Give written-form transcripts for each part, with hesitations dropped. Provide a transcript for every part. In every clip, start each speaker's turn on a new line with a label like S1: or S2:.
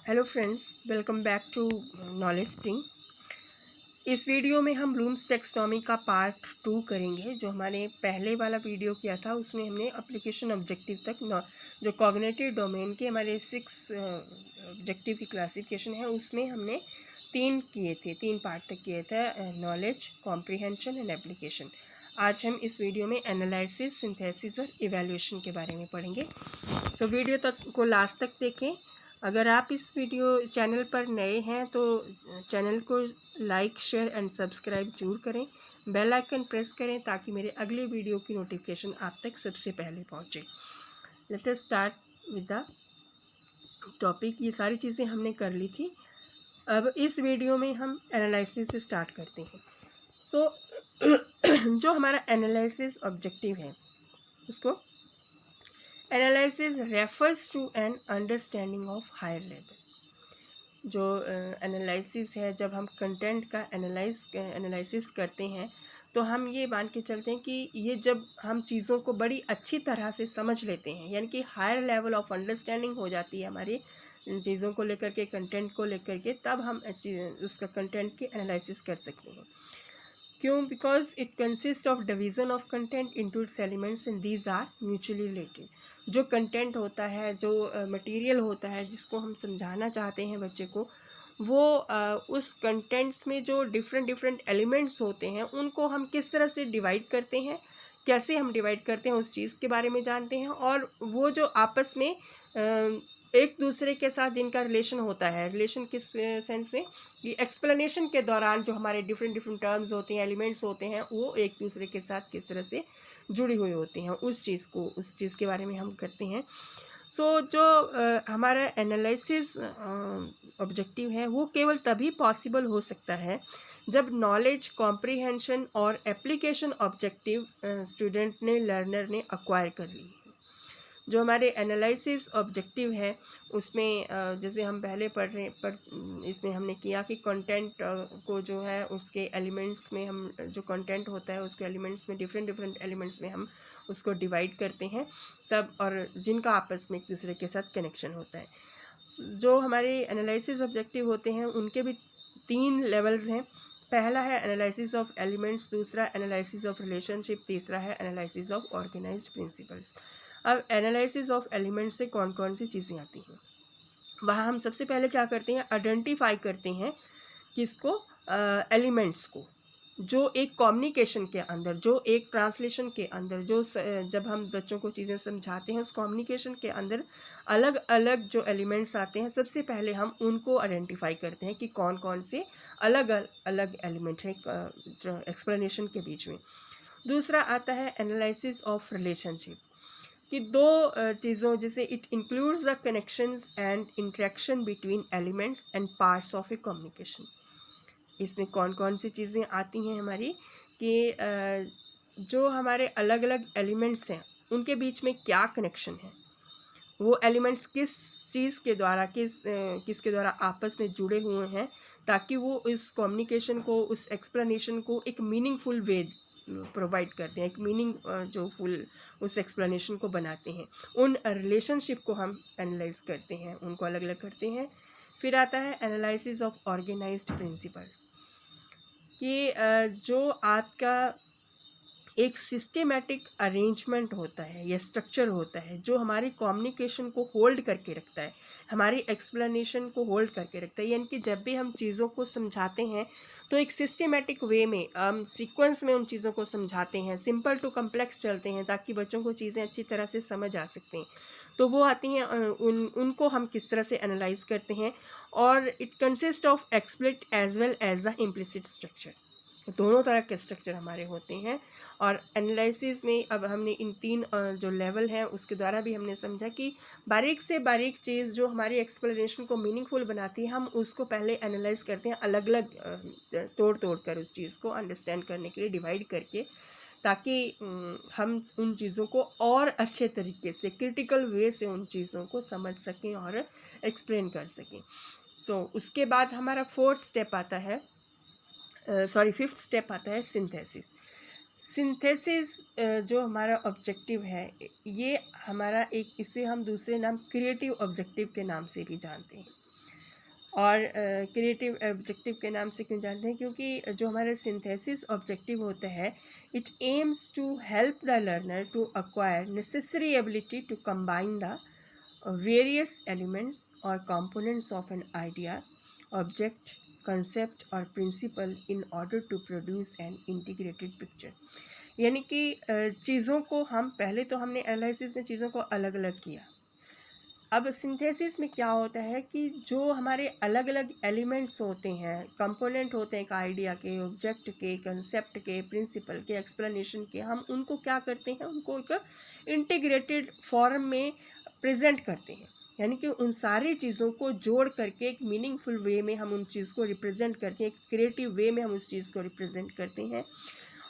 S1: Hello friends, welcome back to knowledge spring. इस video में हम ब्लूम्स टेक्सोनॉमी का पार्ट 2 करेंगे। जो हमारे पहले वाला वीडियो किया था उसमें हमने एप्लीकेशन ऑब्जेक्टिव तक जो कॉग्निटिव डोमेन के हमारे 6 ऑब्जेक्टिव की क्लासिफिकेशन है उसमें हमने 3 पार्ट तक किए थे, नॉलेज, कॉम्प्रिहेंशन एंड एप्लीकेशन। आज हम इस वीडियो में एनालिसिस, सिंथेसिस और इवैल्यूएशन के बारे में पढ़ेंगे। तो वीडियो तक को लास्ट तक देखें। अगर आप इस वीडियो चैनल पर नए हैं तो चैनल को लाइक, शेयर एंड सब्सक्राइब जरूर करें। बेल आइकन प्रेस करें ताकि मेरे अगले वीडियो की नोटिफिकेशन आप तक सबसे पहले पहुंचे। Let us start with the topic. ये सारी चीज़ें हमने कर ली थी। अब इस वीडियो में हम एनालिसिस से स्टार्ट करते हैं। जो हमारा एनालिसिस ऑब्जेक्टिव है उसको analysis refers to an understanding of higher level. जो एनालिसिस है, जब हम कंटेंट का एनालिसिस करते हैं तो हम ये मान के चलते हैं कि ये जब हम चीज़ों को बड़ी अच्छी तरह से समझ लेते हैं, यानी कि हायर लेवल ऑफ अंडरस्टैंडिंग हो जाती है हमारी चीज़ों को लेकर के, कंटेंट को लेकर के, तब हम उसका कंटेंट की एनालिसिस कर सकते हैं। क्यों? Because it consist of division of content into its elements and these are mutually related. जो कंटेंट होता है, जो मटेरियल होता है जिसको हम समझाना चाहते हैं बच्चे को, वो उस कंटेंट्स में जो डिफरेंट एलिमेंट्स होते हैं उनको हम किस तरह से डिवाइड करते हैं, कैसे हम डिवाइड करते हैं, उस चीज़ के बारे में जानते हैं। और वो जो आपस में एक दूसरे के साथ जिनका रिलेशन होता है, रिलेशन किस सेंस में, कि एक्सप्लेनेशन के दौरान जो हमारे डिफरेंट टर्म्स होते हैं, एलिमेंट्स होते हैं, वो एक दूसरे के साथ किस तरह से जुड़ी हुई होती हैं, उस चीज़ के बारे में हम करते हैं। जो हमारा एनालिसिस ऑब्जेक्टिव है वो केवल तभी पॉसिबल हो सकता है जब नॉलेज, कॉम्प्रिहेंशन और एप्लीकेशन ऑब्जेक्टिव स्टूडेंट ने, लर्नर ने अक्वायर कर ली। जो हमारे एनालिसिस ऑब्जेक्टिव है उसमें जैसे हम पहले इसमें हमने किया कि कंटेंट को जो है उसके एलिमेंट्स में, हम जो कंटेंट होता है उसके एलिमेंट्स में, डिफरेंट एलिमेंट्स में हम उसको डिवाइड करते हैं तब, और जिनका आपस में एक दूसरे के साथ कनेक्शन होता है। जो हमारे एनालिसिस ऑब्जेक्टिव होते हैं उनके भी 3 लेवल्स हैं। पहला है एनालिसिस ऑफ एलिमेंट्स, दूसरा एनालिसिस ऑफ रिलेशनशिप, तीसरा है एनालिसिस ऑफ ऑर्गेनाइज्ड प्रिंसिपल्स। अब एनालिसिस ऑफ एलिमेंट से कौन कौन सी चीज़ें आती हैं, वहाँ हम सबसे पहले क्या करते हैं, आइडेंटिफाई करते हैं किसको, एलिमेंट्स को, जो एक कम्युनिकेशन के अंदर, जो एक ट्रांसलेशन के अंदर, जब हम बच्चों को चीज़ें समझाते हैं उस कम्युनिकेशन के अंदर अलग अलग जो एलिमेंट्स आते हैं, सबसे पहले हम उनको आइडेंटिफाई करते हैं कि कौन कौन से अलग अलग एलिमेंट हैं एक्सप्लेनेशन के बीच में। दूसरा आता है एनालिसिस ऑफ रिलेशनशिप, कि दो चीज़ों, जैसे it includes the connections and interaction between elements and parts of A communication. इसमें कौन कौन सी चीज़ें आती हैं हमारी, कि जो हमारे अलग अलग एलिमेंट्स हैं उनके बीच में क्या कनेक्शन है, वो एलिमेंट्स किस चीज़ के द्वारा, किसके द्वारा आपस में जुड़े हुए हैं, ताकि वो इस कम्युनिकेशन को, उस एक्सप्लेनेशन को एक मीनिंगफुल वे प्रोवाइड करते हैं, एक मीनिंग जो फुल उस एक्सप्लेनेशन को बनाते हैं। उन रिलेशनशिप को हम एनालाइज करते हैं, उनको अलग अलग करते हैं। फिर आता है एनालिसिस ऑफ ऑर्गेनाइज्ड प्रिंसिपल्स, कि जो आपका एक सिस्टेमेटिक अरेंजमेंट होता है या स्ट्रक्चर होता है जो हमारी कम्युनिकेशन को होल्ड करके रखता है, हमारी एक्सप्लेनेशन को होल्ड करके रखता है। यानी कि जब भी हम चीज़ों को समझाते हैं तो एक सिस्टेमेटिक वे में, हम सीक्वेंस में उन चीज़ों को समझाते हैं, सिंपल टू कम्प्लेक्स चलते हैं ताकि बच्चों को चीज़ें अच्छी तरह से समझ आ सकते हैं। तो वो आती हैं, उनको हम किस तरह से एनालाइज करते हैं। और it consist of explicit as well as the implicit structure, दोनों तरह के स्ट्रक्चर हमारे होते हैं। और एनालिसिस में अब हमने इन 3 जो लेवल हैं उसके द्वारा भी हमने समझा कि बारीक से बारीक चीज़ जो हमारी एक्सप्लेनेशन को मीनिंगफुल बनाती है, हम उसको पहले एनालाइज करते हैं, अलग अलग तोड़ कर उस चीज़ को अंडरस्टैंड करने के लिए, डिवाइड करके, ताकि हम उन चीज़ों को और अच्छे तरीके से, क्रिटिकल वे से उन चीज़ों को समझ सकें और एक्सप्लेन कर सकें। उसके बाद हमारा 4th स्टेप आता है, 5th स्टेप आता है सिंथेसिस। सिंथेसिस जो हमारा ऑब्जेक्टिव है, ये हमारा एक, इसे हम दूसरे नाम क्रिएटिव ऑब्जेक्टिव के नाम से भी जानते हैं। और क्रिएटिव ऑब्जेक्टिव के नाम से क्यों जानते हैं, क्योंकि जो हमारे सिंथेसिस ऑब्जेक्टिव होता है it aims to help the learner to acquire necessary ability to combine the various elements or components of an idea, object, concept or principle in order to produce an integrated picture. यानी कि चीज़ों को हम पहले तो हमने analysis में चीज़ों को अलग अलग किया। अब सिंथेसिस में क्या होता है कि जो हमारे अलग अलग एलिमेंट्स होते हैं, कंपोनेंट होते हैं एक आइडिया के, ऑब्जेक्ट के, कंसेप्ट के, प्रिंसिपल के, एक्सप्लेनेशन के, हम उनको क्या करते हैं, उनको एक इंटीग्रेटेड फॉर्म में प्रेजेंट करते हैं। यानी कि उन सारी चीज़ों को जोड़ करके एक मीनिंगफुल वे में हम उन चीज़ को रिप्रेजेंट करते हैं, एक क्रिएटिव वे में हम उस चीज़ को रिप्रेजेंट करते हैं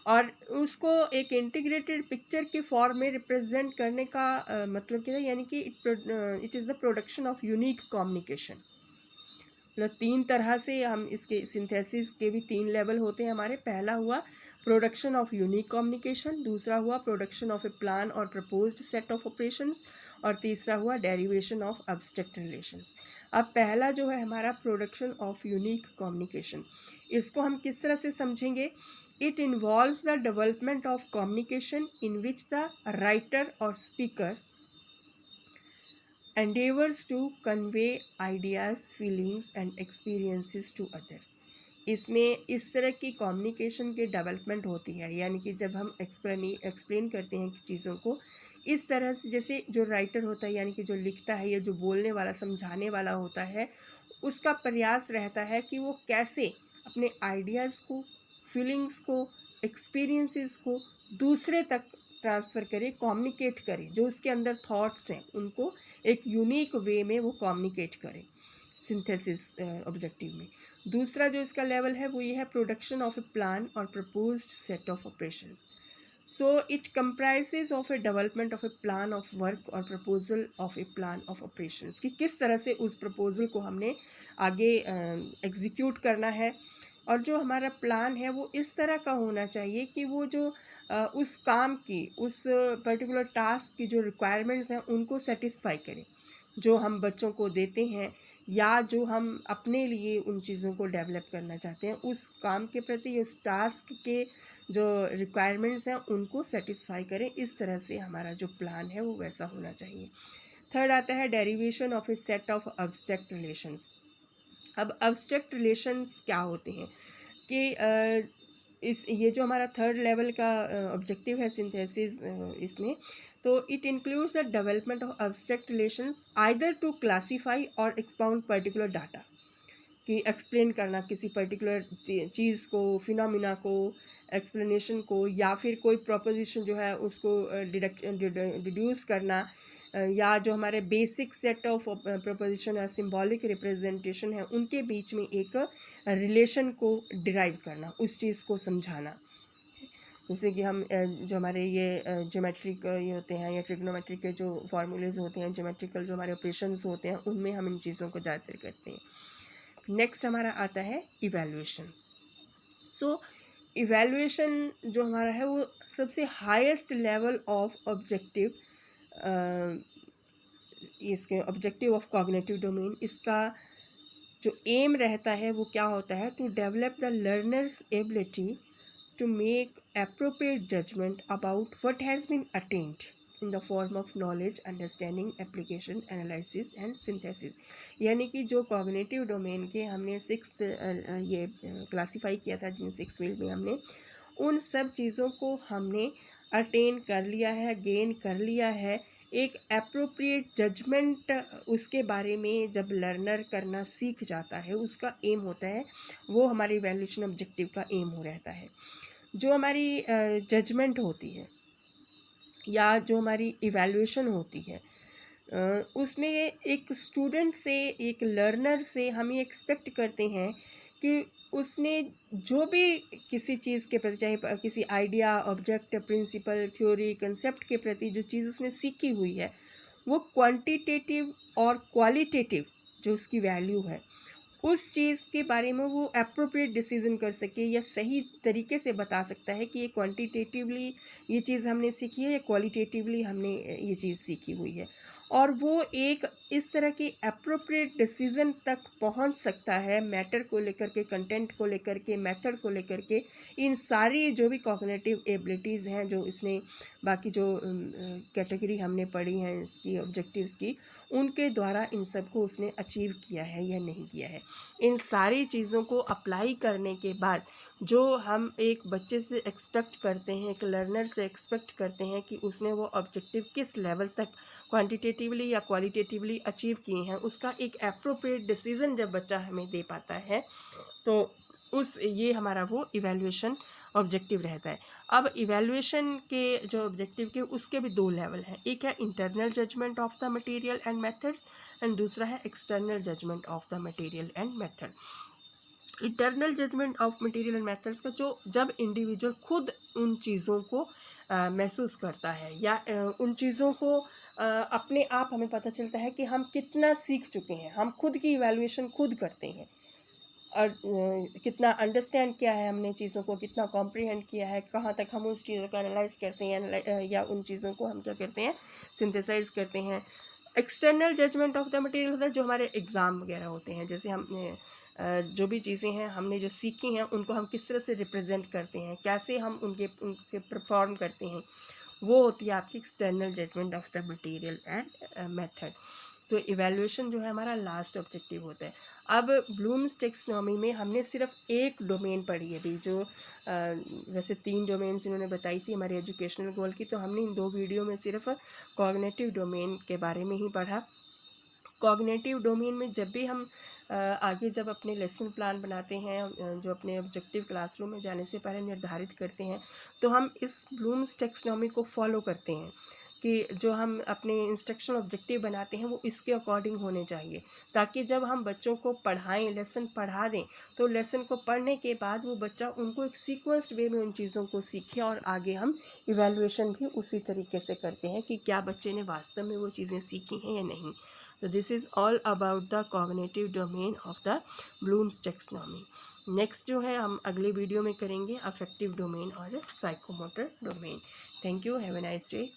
S1: और उसको एक इंटीग्रेटेड पिक्चर के फॉर्म में रिप्रेजेंट करने का मतलब क्या है, यानी कि it is the production of unique communication. मतलब तीन तरह से हम इसके सिंथेसिस के भी तीन लेवल होते हैं हमारे। पहला हुआ प्रोडक्शन ऑफ यूनिक कम्युनिकेशन, दूसरा हुआ प्रोडक्शन ऑफ ए प्लान और प्रपोज्ड सेट ऑफ ऑपरेशंस, और तीसरा हुआ डेरिवेशन ऑफ एब्स्ट्रैक्ट रिलेशंस। अब पहला जो है हमारा प्रोडक्शन ऑफ यूनिक कम्युनिकेशन, इसको हम किस तरह से समझेंगे? It involves the development of communication in which the writer or speaker endeavors to convey ideas, feelings and experiences to other. इसमें इस तरह की कम्युनिकेशन की डेवलपमेंट होती है, यानी कि जब हम एक्सप्लेन करते हैं चीज़ों को इस तरह से, जैसे जो राइटर होता है यानी कि जो लिखता है या जो बोलने वाला, समझाने वाला होता है, उसका प्रयास रहता है कि वो कैसे अपने आइडियाज़ को, फीलिंग्स को, एक्सपीरियंसेस को दूसरे तक ट्रांसफ़र करे, कम्युनिकेट करे। जो उसके अंदर थॉट्स हैं उनको एक यूनिक वे में वो कम्युनिकेट करे सिंथेसिस ऑब्जेक्टिव में। दूसरा जो इसका लेवल है वो ये है प्रोडक्शन ऑफ ए प्लान और proposed set of operations. So it comprises of a development of a plan of work और proposal of a plan of operations, कि किस तरह से उस प्रपोजल को हमने आगे एग्जीक्यूट करना है। और जो हमारा प्लान है वो इस तरह का होना चाहिए कि वो जो उस काम की, उस पर्टिकुलर टास्क की जो रिक्वायरमेंट्स हैं उनको सेटिस्फाई करें, जो हम बच्चों को देते हैं या जो हम अपने लिए उन चीज़ों को डेवलप करना चाहते हैं, उस काम के प्रति, उस टास्क के जो रिक्वायरमेंट्स हैं उनको सेटिस्फाई करें। इस तरह से हमारा जो प्लान है वो वैसा होना चाहिए। थर्ड आता है derivation of a set of abstract relations. अब एब्स्ट्रैक्ट रिलेशंस क्या होते हैं कि ये जो हमारा थर्ड लेवल का ऑब्जेक्टिव है सिंथेसिस इसमें, तो it includes the development of abstract relations either to classify और एक्सपाउंड पर्टिकुलर डाटा, कि एक्सप्लेन करना किसी पर्टिकुलर चीज़ को, फिनोमिना को, एक्सप्लेनेशन को, या फिर कोई प्रोपोजिशन जो है उसको डिड्यूस करना, या जो हमारे बेसिक सेट ऑफ प्रोपोजिशन या सिंबॉलिक रिप्रेजेंटेशन है उनके बीच में एक रिलेशन को डिराइव करना, उस चीज़ को समझाना। जैसे कि हम जो हमारे ये ज्योमेट्रिक ये होते हैं या ट्रिग्नोमेट्रिक के जो फार्मूलेज होते हैं, ज्योमेट्रिकल जो हमारे ऑपरेशंस होते हैं, उनमें हम इन चीज़ों को ज़्यादातर करते हैं। नेक्स्ट हमारा आता है इवैल्यूएशन। सो इवैल्यूएशन जो हमारा है वो सबसे हाईएस्ट लेवल ऑफ ऑब्जेक्टिव, इसके ऑब्जेक्टिव ऑफ कॉग्निटिव डोमेन, इसका जो एम रहता है वो क्या होता है? To develop the learner's ability to make appropriate judgment about what has been attained in the form of knowledge, understanding, application, analysis and synthesis। यानी कि जो कॉग्निटिव डोमेन के हमने सिक्स्थ ये क्लासीफाई किया था, जिन 6 फील्ड में हमने उन सब चीज़ों को हमने अटेन कर लिया है, गेन कर लिया है। एक एप्रोप्रिएट जजमेंट उसके बारे में जब लर्नर करना सीख जाता है, उसका एम होता है, वो हमारी इवैल्यूएशन ऑब्जेक्टिव का एम हो रहता है। जो हमारी जजमेंट होती है या जो हमारी इवैल्यूएशन होती है, उसमें एक स्टूडेंट से, एक लर्नर से हम ये एक्सपेक्ट करते हैं कि उसने जो भी किसी चीज़ के प्रति, चाहे किसी idea, object, principle, theory, concept के प्रति जो चीज़ उसने सीखी हुई है, वो क्वांटिटेटिव और क्वालिटेटिव जो उसकी वैल्यू है, उस चीज़ के बारे में वो एप्रोप्रिएट डिसीजन कर सके या सही तरीके से बता सकता है कि ये क्वांटिटेटिवली ये चीज़ हमने सीखी है या क्वालिटेटिवली हमने ये चीज़ सीखी हुई है। और वो एक इस तरह की अप्रोप्रिएट डिसीज़न तक पहुंच सकता है मैटर को लेकर के, कंटेंट को लेकर के, मेथड को लेकर के, इन सारी जो भी कॉग्निटिव एबिलिटीज़ हैं जो इसने बाकी जो कैटेगरी हमने पढ़ी हैं इसकी ऑब्जेक्टिव्स की, उनके द्वारा इन सब को उसने अचीव किया है या नहीं किया है। इन सारी चीज़ों को अप्लाई करने के बाद जो हम एक बच्चे से एक्सपेक्ट करते हैं, एक लर्नर से एक्सपेक्ट करते हैं कि उसने वो ऑब्जेक्टिव किस लेवल तक क्वांटिटेटिवली या क्वालिटेटिवली अचीव किए हैं, उसका एक एप्रोप्रिएट डिसीज़न जब बच्चा हमें दे पाता है तो ये हमारा वो इवैल्यूएशन ऑब्जेक्टिव रहता है। अब इवैल्यूएशन के जो ऑब्जेक्टिव के उसके भी दो लेवल हैं, एक है internal judgment of the material and methods एंड दूसरा है external judgment of the material and method. Internal judgment of material and methods का जो जब इंडिविजुअल खुद उन चीज़ों को महसूस करता है या उन चीज़ों को अपने आप हमें पता चलता है कि हम कितना सीख चुके हैं, हम खुद की इवैल्यूएशन खुद करते हैं और कितना अंडरस्टैंड किया है हमने चीज़ों को, कितना कॉम्प्रिहेंड किया है, कहाँ तक हम उस चीज़ों को एनालाइज करते हैं या उन चीज़ों को हम क्या करते हैं, सिंथेसाइज करते हैं। External judgment of the material होता है जो हमारे एग्ज़ाम वगैरह होते हैं, जैसे हमने जो भी चीज़ें हैं हमने जो सीखी हैं उनको हम किस तरह से रिप्रेजेंट करते हैं, कैसे हम उनके परफॉर्म करते हैं, वो होती है आपकी external judgment of the material and method. So evaluation जो है हमारा लास्ट ऑब्जेक्टिव होता है। अब ब्लूम्स टेक्सोनॉमी में हमने सिर्फ एक डोमेन पढ़ी है अभी, जो वैसे 3 डोमेन्स इन्होंने बताई थी हमारे एजुकेशनल गोल की, तो हमने इन 2 वीडियो में सिर्फ कॉग्निटिव डोमेन के बारे में ही पढ़ा। कॉग्निटिव डोमेन में जब भी हम आगे जब अपने लेसन प्लान बनाते हैं, जो अपने ऑब्जेक्टिव क्लासरूम में जाने से पहले निर्धारित करते हैं, तो हम इस ब्लूम्स टेक्सोनॉमी को फॉलो करते हैं कि जो हम अपने इंस्ट्रक्शनल ऑब्जेक्टिव बनाते हैं वो इसके अकॉर्डिंग होने चाहिए, ताकि जब हम बच्चों को पढ़ाएं, लेसन पढ़ा दें, तो लेसन को पढ़ने के बाद वो बच्चा उनको एक सीक्वेंस्ड वे में उन चीज़ों को सीखे और आगे हम इवैल्यूएशन भी उसी तरीके से करते हैं कि क्या बच्चे ने वास्तव में वो चीज़ें सीखी हैं या नहीं। तो this is all about the cognitive domain of the blooms taxonomy. Next जो है हम अगले वीडियो में करेंगे अफेक्टिव डोमेन और psychomotor domain. Thank you, have a nice day.